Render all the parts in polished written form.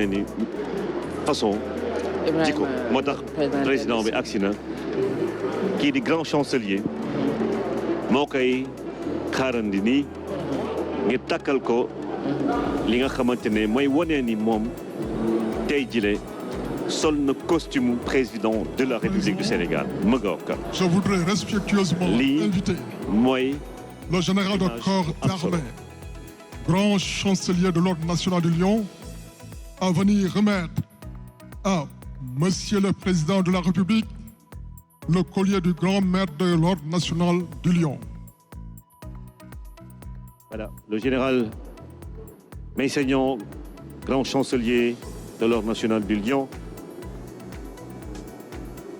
ni façon jikko moo tax président bi agsi na kii di grand chancelier moo koy xaarandi nii ngir takkal ko li nga xamante ne mooy wane ni moom tey jile sol na costume président de la République du Sénégal Magorka. Je voudrais respectueusement inviter le général de corps d'armée, grand chancelier de l'Ordre national du Lion, à venir remettre à Monsieur le Président de la République le collier du grand maître de l'Ordre national du Lion. Voilà, le général Meissagnan, grand chancelier de l'Ordre national du Lion,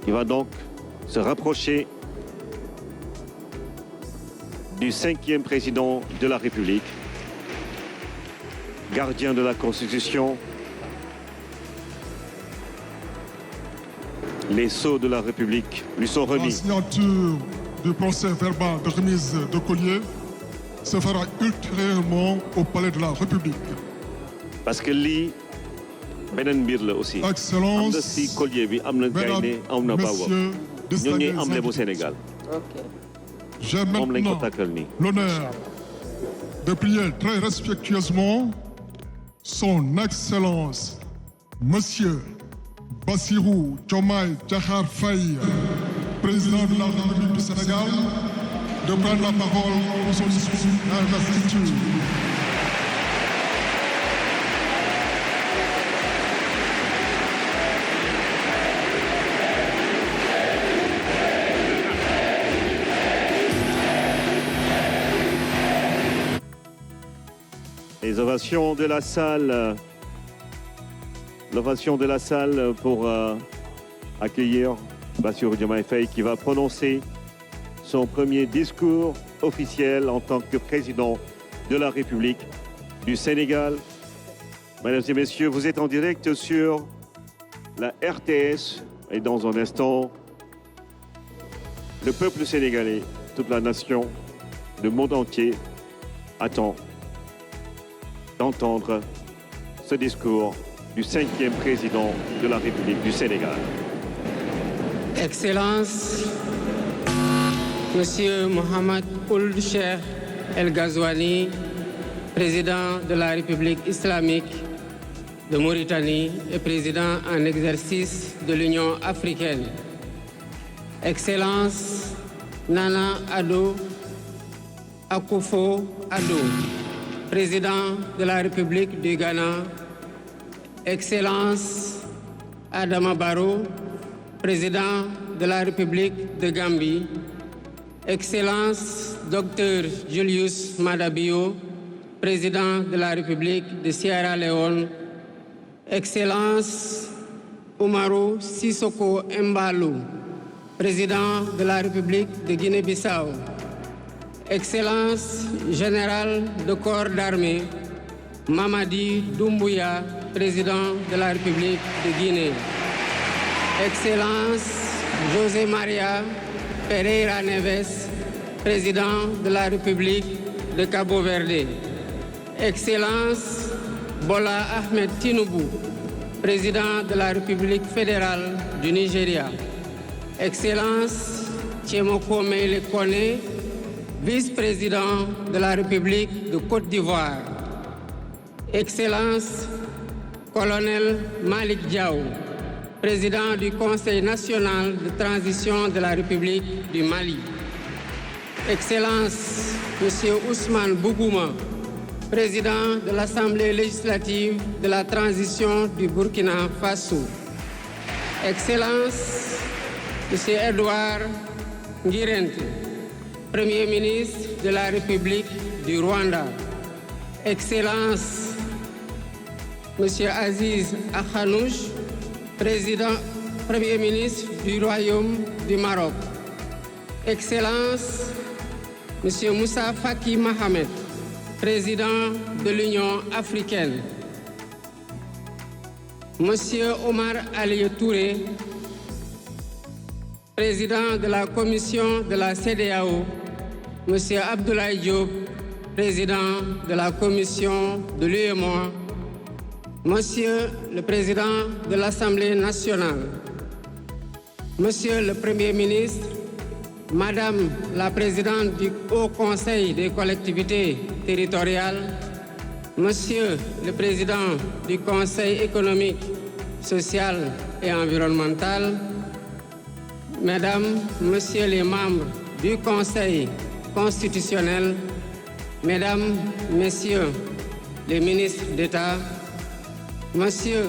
qui va donc se rapprocher du 5e président de la République, gardien de la Constitution. Les sceaux de la République lui sont remis. La signature du procès verbal de remise de collier se fera ultérieurement au palais de la République. Parce que lii beneen mbir la aussi. Excellence, am na si collier bi am na gaynde am na baaw ñoo ñuy am bu Sénégal. J'ai maintenant l'honneur de prier très respectueusement son Excellence Monsieur Bassirou Diomaye Diakhar Faye, président de la République du Sénégal, de prendre la parole pour son discours d'investiture. Les ovations de la salle. L'ovation de la salle pour accueillir Bassirou Diomaye Faye qui va prononcer son premier discours officiel en tant que président de la République du Sénégal. Mesdames et messieurs, vous êtes en direct sur la RTS et dans un instant, le peuple sénégalais, toute la nation, le monde entier attend d'entendre ce discours du 5e président de la République du Sénégal. Excellence, Monsieur Mohamed Ould Cheikh El Ghazouani, président de la République islamique de Mauritanie et président en exercice de l'Union africaine. Excellence, Nana Addo Akufo-Addo, président de la République du Ghana. Excellence Adama Barrow, président de la République de Gambie. Excellence Dr Julius Maada Bio, président de la République de Sierra Leone. Excellence Umaru Sissoko Embalou, président de la République de Guinée-Bissau. Excellence Général de corps d'armée Mamadi Doumbouya, président de la République de Guinée. Excellence José Maria Pereira Neves, président de la République de Cabo Verde. Excellence Bola Ahmed Tinubu, président de la République fédérale du Nigeria. Excellence Tchemoko Meïle Kone, vice-président de la République de Côte d'Ivoire. Excellence Colonel Malik Diaw, président du Conseil national de transition de la République du Mali. Excellence Monsieur Ousmane Bougouma, président de l'Assemblée législative de la transition du Burkina Faso. Excellence Monsieur Edouard Ngirente, Premier ministre de la République du Rwanda. Excellence Monsieur Aziz Akhanouch, Premier ministre du Royaume du Maroc. Excellence Monsieur Moussa Faki Mahamat, président de l'Union africaine. Monsieur Omar Ali Touré, président de la commission de la CEDEAO. Monsieur Abdoulaye Diop, président de la commission de l'UEMOA. Monsieur le Président de l'Assemblée nationale, Monsieur le Premier ministre, Madame la Présidente du Haut Conseil des collectivités territoriales, Monsieur le Président du Conseil économique, social et environnemental, Mesdames, Messieurs les membres du Conseil constitutionnel, Mesdames, Messieurs les ministres d'État, Monsieur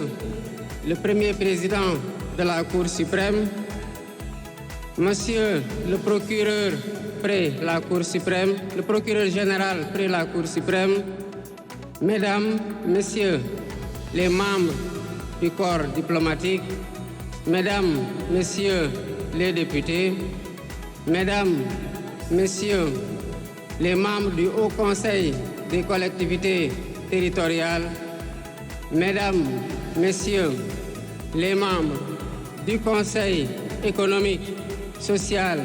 le Premier Président de la Cour suprême, Monsieur le procureur près la Cour suprême, le procureur général près la Cour suprême, Mesdames, Messieurs les membres du corps diplomatique, Mesdames, Messieurs les députés, Mesdames, Messieurs les membres du Haut Conseil des collectivités territoriales, Mesdames, Messieurs les membres du Conseil économique, social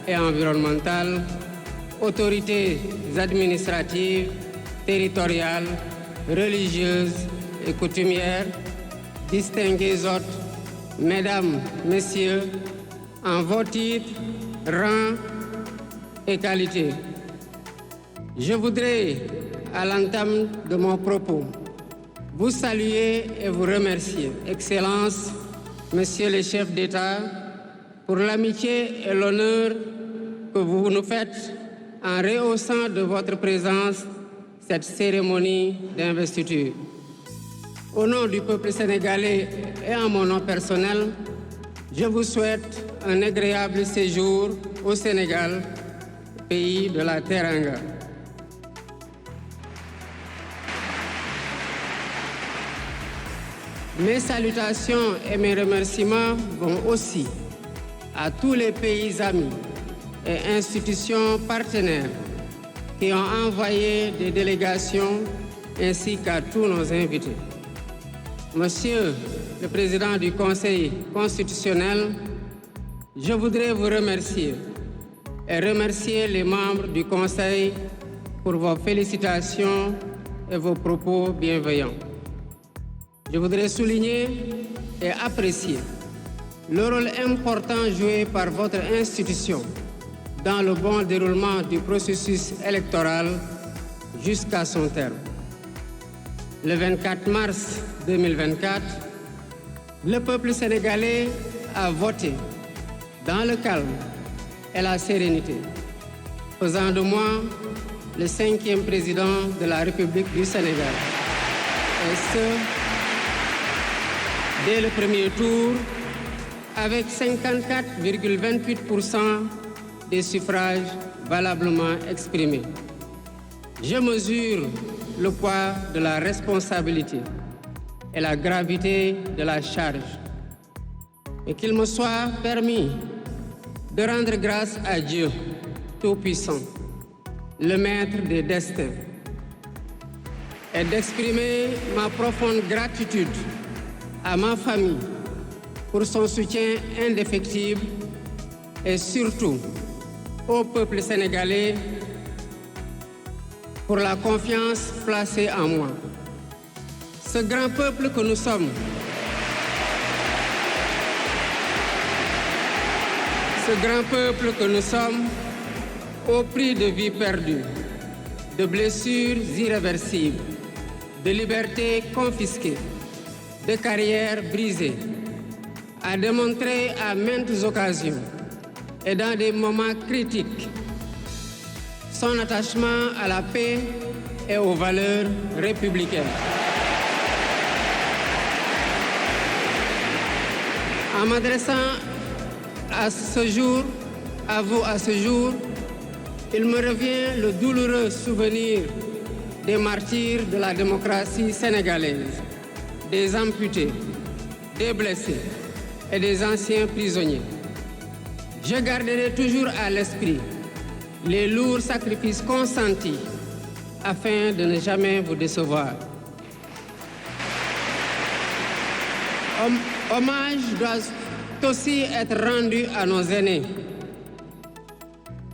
et environnemental, autorités administratives, territoriales, religieuses et coutumières, distingués hôtes, Mesdames, Messieurs, en vos titres, rangs et qualités. Je voudrais, à l'entame de mon propos, vous saluer et vous remercier, Excellences, Messieurs les chefs d'État, pour l'amitié et l'honneur que vous nous faites en rehaussant de votre présence cette cérémonie d'investiture. Au nom du peuple sénégalais et en mon nom personnel, je vous souhaite un agréable séjour au Sénégal, pays de la Teranga. Mes salutations et mes remerciements vont aussi à tous les pays amis et institutions partenaires qui ont envoyé des délégations ainsi qu'à tous nos invités. Monsieur le Président du Conseil constitutionnel, je voudrais vous remercier et remercier les membres du Conseil pour vos félicitations et vos propos bienveillants. Je voudrais souligner et apprécier le rôle important joué par votre institution dans le bon déroulement du processus électoral jusqu'à son terme. Le 24 mars 2024, le peuple sénégalais a voté dans le calme et la sérénité, faisant de moi le 5e président de la République du Sénégal. Et ce, dès le premier tour, avec 54,28% des suffrages valablement exprimés. Je mesure le poids de la responsabilité et la gravité de la charge, et qu'il me soit permis de rendre grâce à Dieu Tout-Puissant, le Maître des destins, et d'exprimer ma profonde gratitude à ma famille pour son soutien indéfectible et surtout au peuple sénégalais pour la confiance placée en moi. Ce grand peuple que nous sommes, au prix de vies perdues, de blessures irréversibles, de libertés confisquées, de carrières brisées, a démontré à maintes occasions et dans des moments critiques son attachement à la paix et aux valeurs républicaines. En m'adressant à vous à ce jour, il me revient le douloureux souvenir des martyrs de la démocratie sénégalaise, des amputés, des blessés et des anciens prisonniers. Je garderai toujours à l'esprit les lourds sacrifices consentis afin de ne jamais vous décevoir. Hommage doit aussi être rendu à nos aînés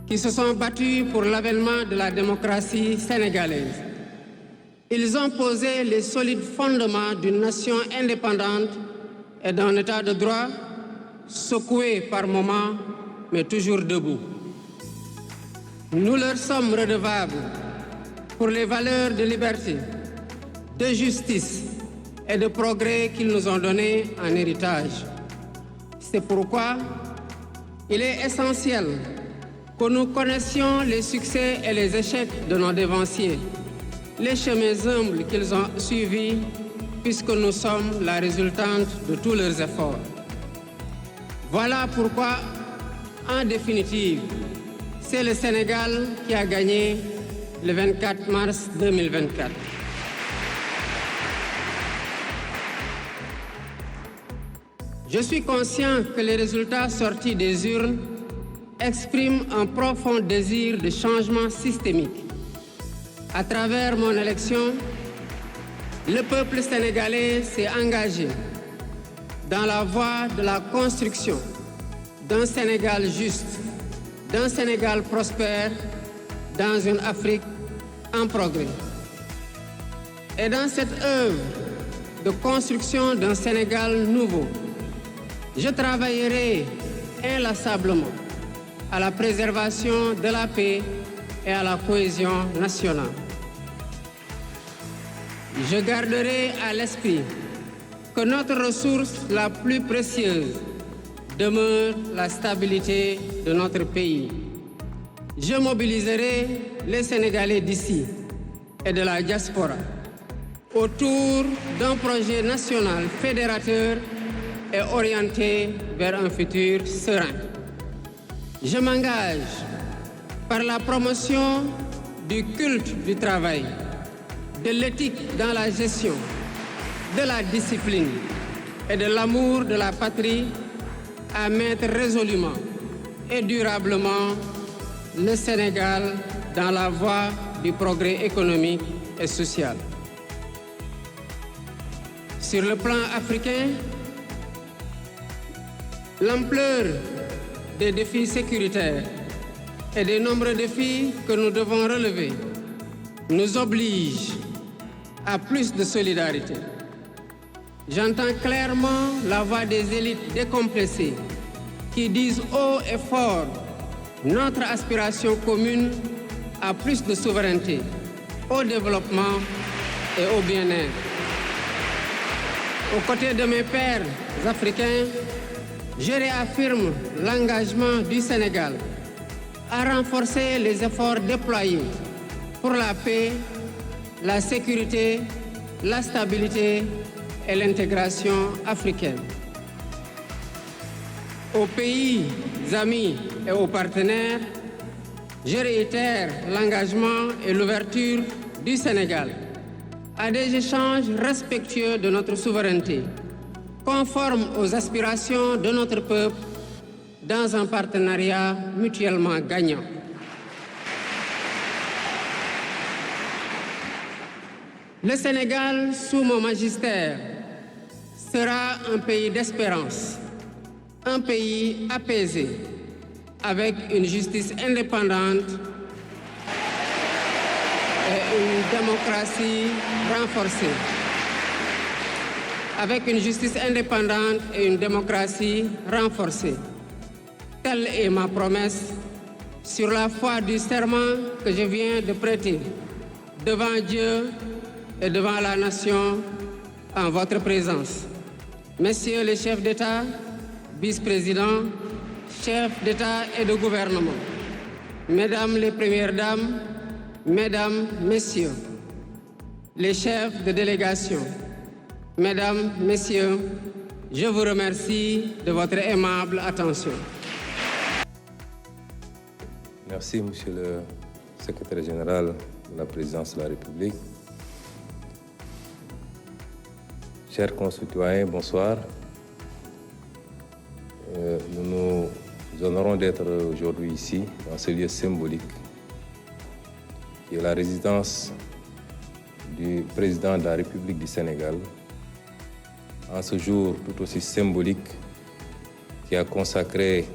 qui se sont battus pour l'avènement de la démocratie sénégalaise Ils ont posé les solides fondements d'une nation indépendante et d'un état de droit secoué par moments, mais toujours debout. Nous leur sommes redevables pour les valeurs de liberté, de justice et de progrès qu'ils nous ont données en héritage. C'est pourquoi il est essentiel que nous connaissions les succès et les échecs de nos dévanciers, les chemins humbles qu'ils ont suivis, puisque nous sommes la résultante de tous leurs efforts. Voilà pourquoi, en définitive, c'est le Sénégal qui a gagné le 24 mars 2024. Je suis conscient que les résultats sortis des urnes expriment un profond désir de changement systémique. À travers mon élection, le peuple sénégalais s'est engagé dans la voie de la construction d'un Sénégal juste, d'un Sénégal prospère, dans une Afrique en progrès. Et dans cette œuvre de construction d'un Sénégal nouveau, je travaillerai inlassablement à la préservation de la paix et à la cohésion nationale. Je garderai à l'esprit que notre ressource la plus précieuse demeure la stabilité de notre pays. Je mobiliserai les Sénégalais d'ici et de la diaspora autour d'un projet national fédérateur et orienté vers un futur serein. Je m'engage par la promotion du culte du travail, de l'éthique dans la gestion, de la discipline et de l'amour de la patrie à mettre résolument et durablement le Sénégal dans la voie du progrès économique et social. Sur le plan africain, l'ampleur des défis sécuritaires et des nombreux défis que nous devons relever nous oblige à plus de solidarité. J'entends clairement la voix des élites décompressées qui disent haut et fort notre aspiration commune à plus de souveraineté, au développement et au bien-être. Aux côtés de mes pairs africains, je réaffirme l'engagement du Sénégal à renforcer les efforts déployés pour la paix, la sécurité, la stabilité et l'intégration africaine. Aux pays amis et aux partenaires, je réitère l'engagement et l'ouverture du Sénégal à des échanges respectueux de notre souveraineté, conformes aux aspirations de notre peuple, dans un partenariat mutuellement gagnant. Le Sénégal, sous mon magistère, sera un pays d'espérance, un pays apaisé, avec une justice indépendante et une démocratie renforcée. Avec une justice indépendante et une démocratie renforcée. Telle est ma promesse sur la foi du serment que je viens de prêter devant Dieu et devant la nation en votre présence. Messieurs les chefs d'État, vice-présidents, chefs d'État et de gouvernement, Mesdames les Premières Dames, Mesdames, Messieurs, les chefs de délégation, Mesdames, Messieurs, je vous remercie de votre aimable attention. Merci, Monsieur le Secrétaire général de la Présidence de la République. Chers concitoyens, bonsoir. Nous nous honorons d'être aujourd'hui ici, dans ce lieu symbolique, qui est la résidence du président de la République du Sénégal, en ce jour tout aussi symbolique qui a consacré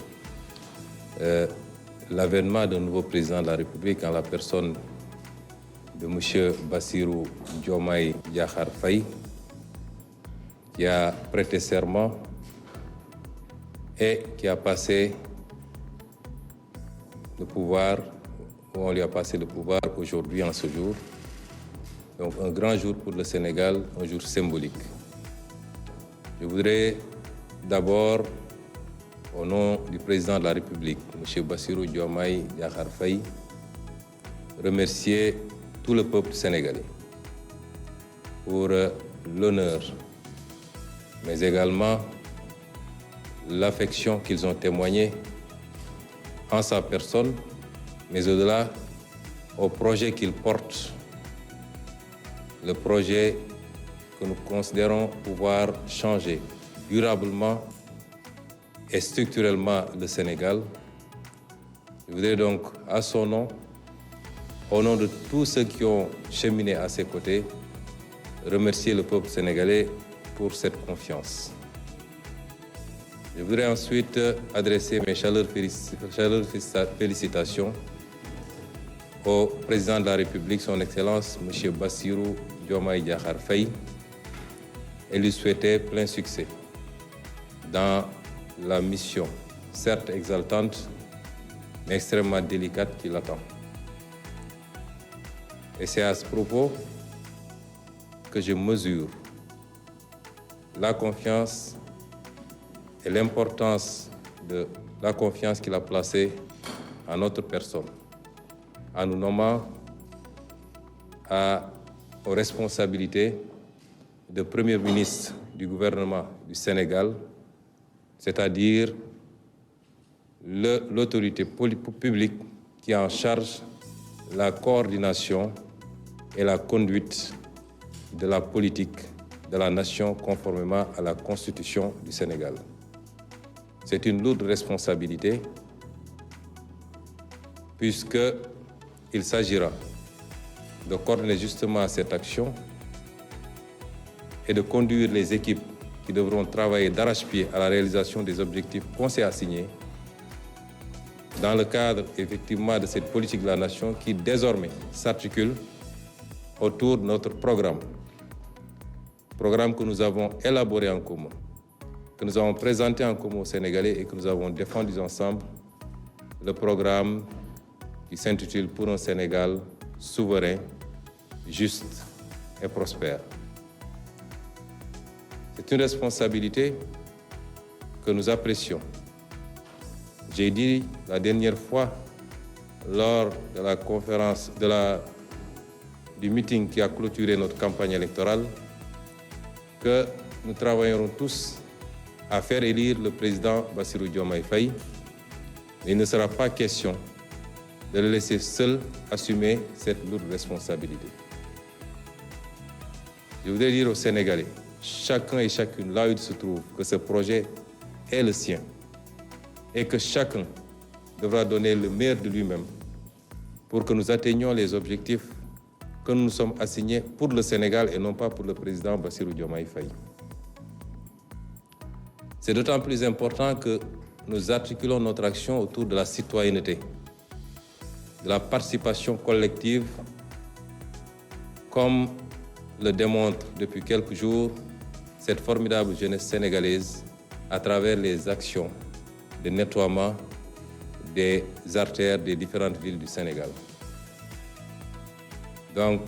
l'avènement d'un nouveau président de la République en la personne de M. Bassirou Diomaye Diakhar Faye, qui a prêté serment et qui a passé le pouvoir, on lui a passé le pouvoir aujourd'hui en ce jour. Donc un grand jour pour le Sénégal, un jour symbolique. Je voudrais d'abord, au nom du président de la République, M. Bassirou Diomaye Diakhar Faye, remercier tout le peuple sénégalais pour l'honneur, mais également l'affection qu'ils ont témoigné en sa personne, mais au-delà, au projet qu'il porte, le projet que nous considérons pouvoir changer durablement et structurellement le Sénégal. Je voudrais donc, à son nom, au nom de tous ceux qui ont cheminé à ses côtés, remercier le peuple sénégalais pour cette confiance. Je voudrais ensuite adresser mes chaleureuses félicitations au président de la République, son Excellence, M. Bassirou Diomaye Diakhar Faye, et lui souhaiter plein succès dans la mission, certes exaltante, mais extrêmement délicate qui l'attend. Et c'est à ce propos que je mesure la confiance et l'importance de la confiance qu'il a placée en notre personne, en nous nommant aux responsabilités de Premier ministre du gouvernement du Sénégal, c'est-à-dire l'autorité publique qui est en charge de la coordination et la conduite de la politique de la nation conformément à la Constitution du Sénégal. C'est une lourde responsabilité puisqu'il s'agira de coordonner justement cette action et de conduire les équipes qui devront travailler d'arrache-pied à la réalisation des objectifs qu'on s'est assignés dans le cadre effectivement de cette politique de la nation qui désormais s'articule autour de notre programme que nous avons élaboré en commun, que nous avons présenté en commun aux Sénégalais et que nous avons défendu ensemble, le programme qui s'intitule « Pour un Sénégal souverain, juste et prospère ». C'est une responsabilité que nous apprécions. J'ai dit la dernière fois, lors de la conférence, du meeting qui a clôturé notre campagne électorale, que nous travaillerons tous à faire élire le président Bassirou Diomaye Faye. Mais il ne sera pas question de le laisser seul assumer cette lourde responsabilité. Je voudrais dire aux Sénégalais, chacun et chacune, là où il se trouve, que ce projet est le sien et que chacun devra donner le meilleur de lui-même pour que nous atteignions les objectifs que nous nous sommes assignés pour le Sénégal et non pas pour le président Bassirou Diomaye Faye. C'est d'autant plus important que nous articulons notre action autour de la citoyenneté, de la participation collective, comme le démontre depuis quelques jours cette formidable jeunesse sénégalaise à travers les actions de nettoiement des artères des différentes villes du Sénégal. Donc,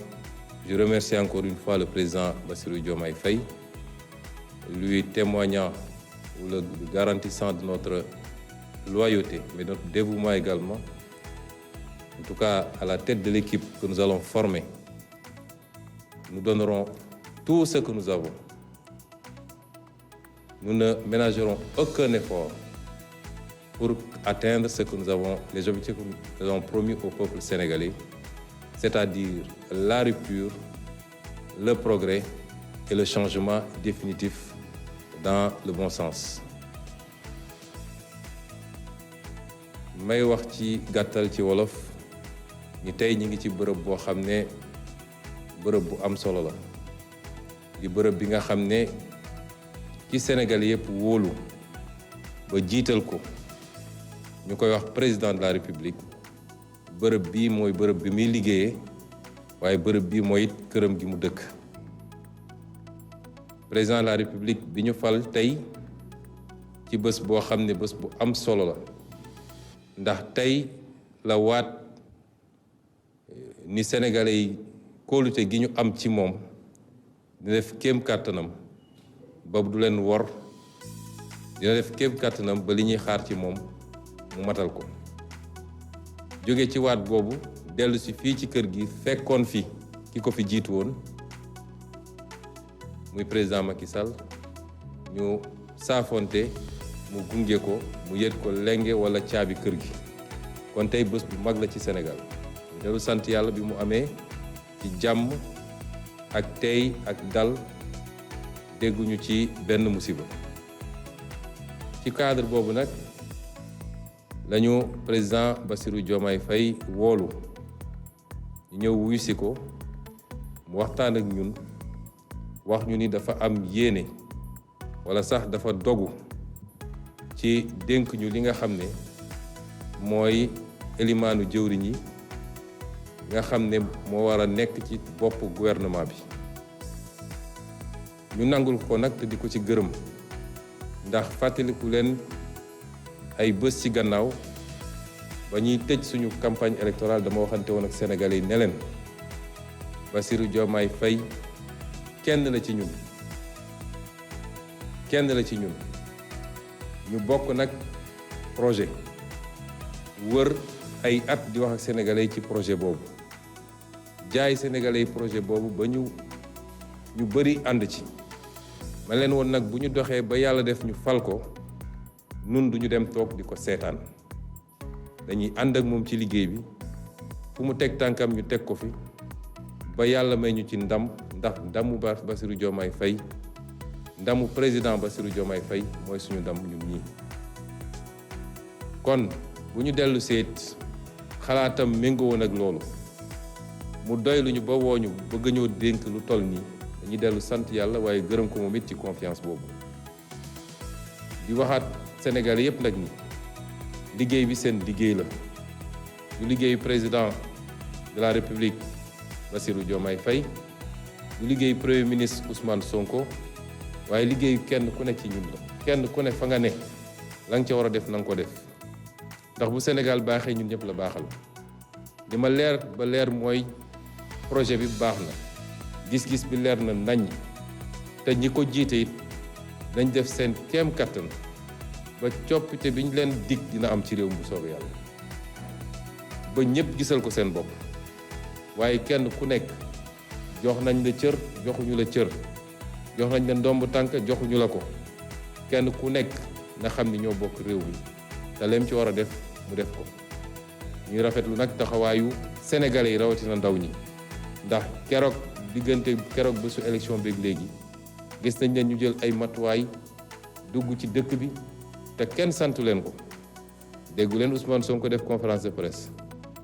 je remercie encore une fois le président Bassirou Diomaye Faye, lui témoignant ou le garantissant de notre loyauté, mais de notre dévouement également. En tout cas, à la tête de l'équipe que nous allons former, nous donnerons tout ce que nous avons. Nous ne ménagerons aucun effort pour atteindre les objectifs que nous avons promis au peuple sénégalais, c'est-à-dire la rupture, le progrès et le changement définitif dans le bon sens. may wax ci gàttal ci wolof ni tey ñi ngi ci bërëb boo xam ne bërëb bu am solo la di bërëb bi nga xam ne ci Sénégal yëpp wóolu ba jiital ko ñu koy wax président de la République bërëb bii mooy bërëb bi muy liggéeyee waaye bërëb bi mooy it këram gi mu dëkk. Président de la République bi ñu fal tey ci bés boo xam ne bés bu am solo la ndax tey la waat ni Sénégalais yi kóolute gi ñu am ci moom dina def kéem kàttanam ba du leen wor, dina def kéem kàttanam ba li ñuy xaar ci moom mu matal ko. jóge ci waat boobu dellu si fii ci kër gi fekkoon fi ki ko fi jiitu woon muy président Macky Sall ñu saafonte mu gunge ko mu yët ko lenge wala caabi kër gi. kon tey bés bu mag la ci Sénégal ñu dellu sant yàlla bi mu amee ci jàmm ak tey ak dal, dégguñu ci benn musiba. ci cadre boobu nag lañu président Bassirou Diomaye Faye woolu ñu ñëw wuyu si ko mu waxtaan ak ñun wax ñu ni dafa am yéene wala sax dafa dogu ci dénk ñu li nga xam ne mooy élimaanu jëwriñ yi nga xam ne moo war a nekk ci bopp gouvernement bi. ñu nangul ko nag te di ko ci gërëm ndax fàttaliku leen ay bés ci gannaaw ba ñuy tëj suñu campagne électorale dama waxante woon ak Sénégalais yi ne leen Bassirou Diomaye Faye kenn la ci ñun ñu bokk nag projet wër ay at di wax ak Sénégalais yi ci projet boobu jaay Sénégalais yi projet boobu ba ñu bëri ànd ci ma leen woon nag bu ñu doxee ba yàlla def ñu fal ko nun duñu dem toog di ko seetaan dañuy ànd ak moom ci liggéey bi fu mu teg tànkam ñu teg ko fi ba yàlla may ñu ci ndam ndax ndamu Bassirou Diomaye Faye ndamu président Bassirou Diomaye Faye mooy suñu ndam ñun ñii. kon bu ñu dellu seet xalaatam méngoo woon ak loolu mu doy lu ñu ba wooñu bëgg ñoo dénk lu toll nii dañuy dellu sant yàlla waaye gërëm ko moom it ci confiance boobu. di waxaat Sénégalais yépp nag ni liggéey bi seen liggéey la du liggéeyu président de la République Bassirou Diomaye Faye du liggéeyu premier ministre Ousmane Sonko waaye liggéeyu kenn ku ne ci ñun la kenn ku ne fa nga ne la nga ca war a def na nga ko def ndax bu Sénégal baaxee ñun ñëpp la baaxal. li ma leer ba leer mooy projet bi baax na gis-gis bi leer na nañ te ñi ko jiite it dañ def seen kéem kattan ba coppite bi ñu leen dig dina am ci réew mu soobee yàlla ba ñëpp gisal ko seen bopp waaye kenn ku nekk jox nañ la cër joxuñu la cër jox nañ la ndomb tànk joxuñu la ko kenn ku nekk nga xam ni ñoo bokk réew mi te leem ci war a def mu def ko. ñuy rafetlu nag taxawaayu sénégalais yi rawatina ndaw ñi ndax keroog bésu élection beeg léegi gis nañ leen ñu jël ay matuwaay dugg ci dëkk bi te kenn santu leen ko. déggu leen Ousmane Sonko def conférence de presse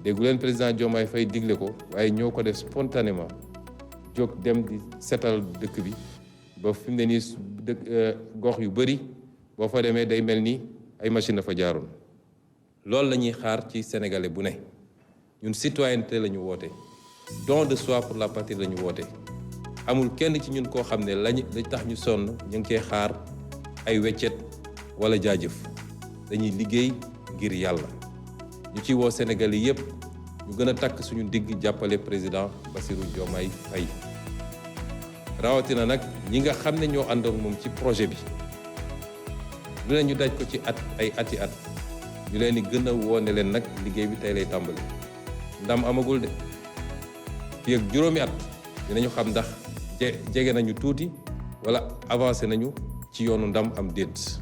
déggu leen président Diomaye Faye digle ko waaye ñoo ko def spontanément jóg dem di setal dëkk bi ba fi mu ne nii gox yu bëri boo fa demee day mel ni ay machine dafa jaaroon. loolu la ñuy xaar ci sénégalais bu ne ñun citoyenneté la ñu woote don de soi pour la patrie la ñu woote amul kenn ci ñun koo xam ne lañ tax ñu sonn ñu ngi cee xaar ay weccet wala jaajëf dañuy liggéey ngir yàlla. ñu ci woo sénégalais yépp ñu gën a takk suñu ndigg jàppale président Bassirou Diomaye Faye rawatina nag ñi nga xam ne ñoo ànd ak moom ci projet bi lu ne ñu daj ko ci ay ati at. ñu leen di gën a woone leen nag liggéey bi tey lay tàmbali ndam amagul de fii ak juróomi at dinañu xam ndax jege nañu tuuti wala avancé nañu ci yoonu ndam am déet.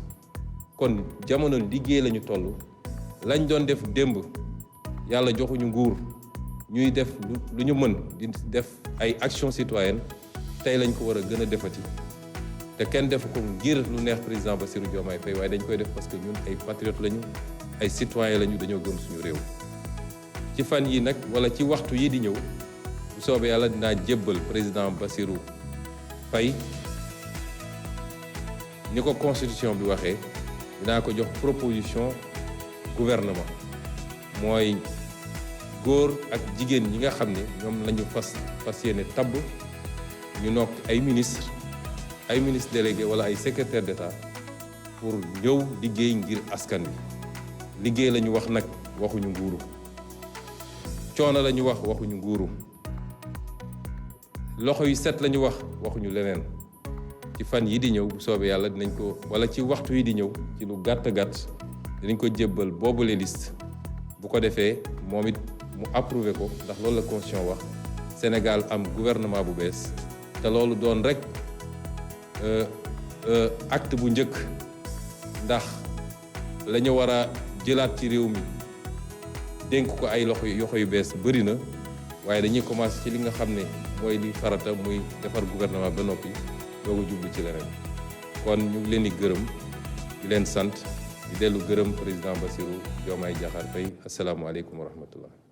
kon jamono liggéey lañu toll lañ doon def démb yàlla joxuñu nguur ñuy def lu ñu mën di def ay action citoyenne tey lañ ko war a gën a defati te kenn def ko ngir lu neex président Bassirou Diomaye Faye waaye dañ koy def parce que ñun ay patriotes lañu. ay citoyen lañu dañoo gëm suñu réew ci fan yi nag wala ci waxtu yi di ñëw bu soobee yàlla dinaa jébbal président Bassirou Faye ni ko constitution bi waxee dinaa ko jox proposition gouvernement mooy góor ak jigéen ñi nga xam ne ñoom lañu fas yéene tabb ñu nokk ay ministre délégué wala ay secrétaire d'État pour ñëw liggéey ngir askan wi liggéey la ñu wax nag waxuñu nguuru coono la ñu wax waxuñu nguuru loxo yu set la ñu wax waxuñu leneen ci fan yi di ñëw bu soobee yàlla dinañ ko wala ci waxtu yi di ñëw ci lu gàtt dinañ ko jébbal boobule liste bu ko defee moom it mu approuvé ko ndax loolu la constitution wax Sénégal am gouvernement bu bees te loolu doon rek acte bu njëkk ndax la ñu war a jëlaat ci réew mi dénk ko ay loxo yu bees bëri na waaye dañuy commencé ci li nga xam ne mooy li farata muy defar gouvernement ba noppi doo ko jublu ci leneen kon ñu ngi leen di gërëm di leen sant di dellu gërëm président Bassirou Diomaye Diakhar Faye asalaamualeykum wa rahmatullah